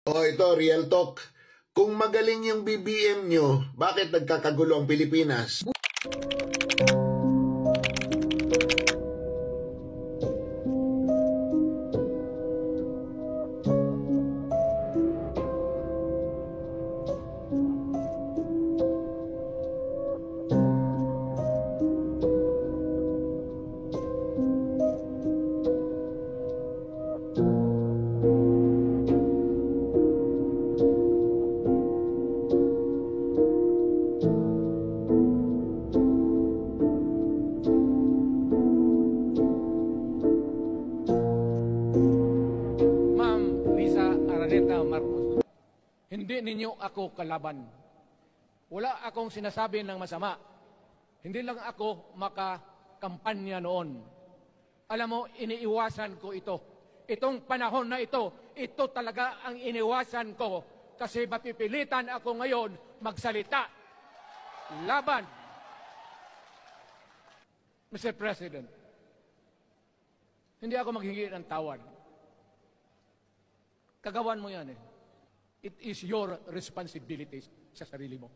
O ito, real talk. Kung magaling yung BBM nyo, bakit nagkakagulo ang Pilipinas? Marcos, hindi ninyo ako kalaban. Wala akong sinasabi ng masama. Hindi lang ako makakampanya noon. Alam mo, iniiwasan ko ito. Itong panahon na ito talaga ang iniwasan ko kasi mapipilitan ako ngayon magsalita laban. Mr. President, hindi ako maghingi ng tawad. Kagawan mo yan eh. It is your responsibility sa sarili mo.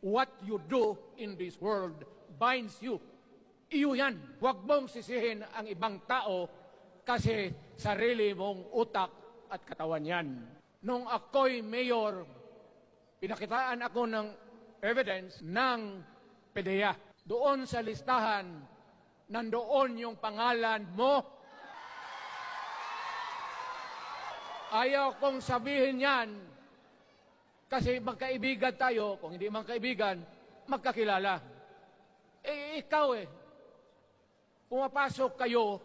What you do in this world binds you. Iyo yan. Huwag mong sisihin ang ibang tao kasi sarili mong utak at katawan yan. Nung ako'y mayor, pinakitaan ako ng evidence ng PDEA. Doon sa listahan, nandoon yung pangalan mo. Ayaw kong sabihin yan kasi magkaibigan tayo. Kung hindi magkaibigan, magkakilala. Eh, ikaw pumapasok kayo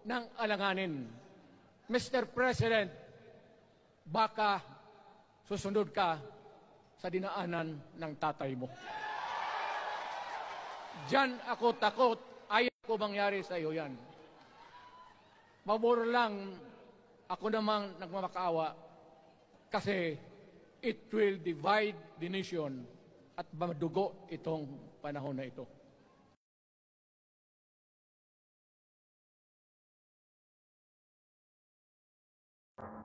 ng alanganin. Mr. President, baka susunod ka sa dinaanan ng tatay mo. Diyan ako takot. Ayaw ko mangyari sa iyo yan. Mabor lang ako namang nagmamakaawa kasi it will divide the nation at madugo itong panahon na ito.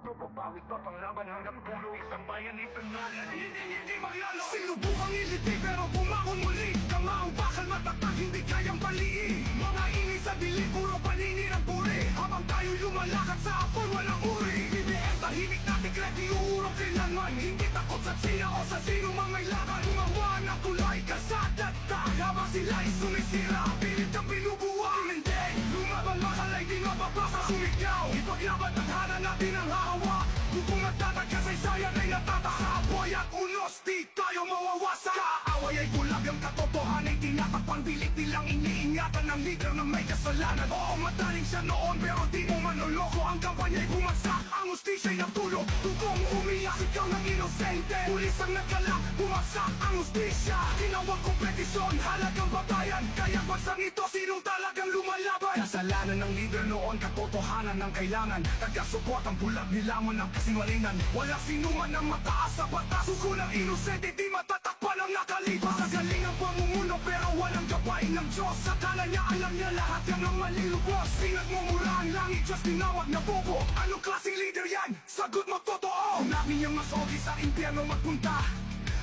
Napapawit pa panglaban hanggang pulo isang bayan ipangalan. Hindi maglalo. Sinubukang iliti pero bumangon muli. Kamaong bakal matakang hindi kayang baliin. Mga ingay sa dilim puro paninir ang puri. Habang tayo lumalakad sa apoy walang uri. BBM tahimik na tigret iuurong kailanman. Hindi takot sa China o sa sino mang may laban. Gumawa ng tulay kasada tayo. Habang sila'y sumisira pilit ang binubuhay. Hindi lumaban makalay di mababasa. Sumigaw ipaglaban tadhana natin ang hawa. Kung nagtatagkasaysayan ay natataas. Sa apoy at unos di tayo mawawasa. Kaaway ay bulag ang katotohanan ay tinatakpan. Bilik nilang iniingatan ng leader na may kasalanan. Oo, madaling siya noon pero di mo manloloko. Ang kampanya ay bumagsak, ang hustisya'y natulog. Tugong umiyak, sigaw ng inosente. Pulis ang nagkalak, bumagsak ang hustisya. Tinawag kompetisyon, halagang batayan. Kaya bagsang ito, sinong talagang lumalaban? Kasalanan ng leader noon, katotohanan ng kailangan. Taga-support ang bulag, nilamon ng kasinwalingan. Wala sinuman ng mataas sa batas. Suko ng inosente, di matatakpan ang nakalipas. Sa galing ang pamumuno pero walang gabain ng Diyos. Sa kala niya, alam niya lahat yan ang malilubos. Pinagmumura ang langit, Diyos tinawag na bobo. Anong klaseng leader yan? Sagot mo totoo. Kung namin niyang mas okay sa impyerno magpunta,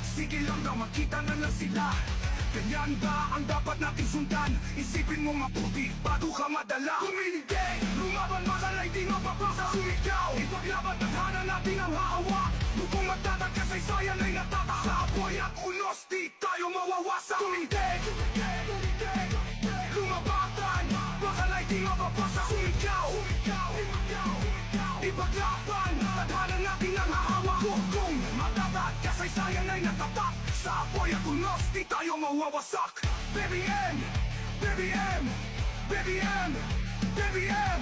sige lang daw makita na lang sila. Ganyan ba ang dapat nating sundan? Isipin mo mabuti bago ka madala. Kumiligay, lumaban makalay di mapapasa. Sumigaw, ipaglaban tadhana natin ang hahawak. Kung magtatagkasaysayan ay natataas. Sa apoy at unos di tayo mawawasa. Kumiligay, lumabatan makalay di mapapasa. Sumigaw, ipaglaban tadhana natin ang hahawak. Kung magtatagkasaysayan ay natataas. Sa apoy at unos, di tayo mawawasak. BBM, BBM, BBM, BBM.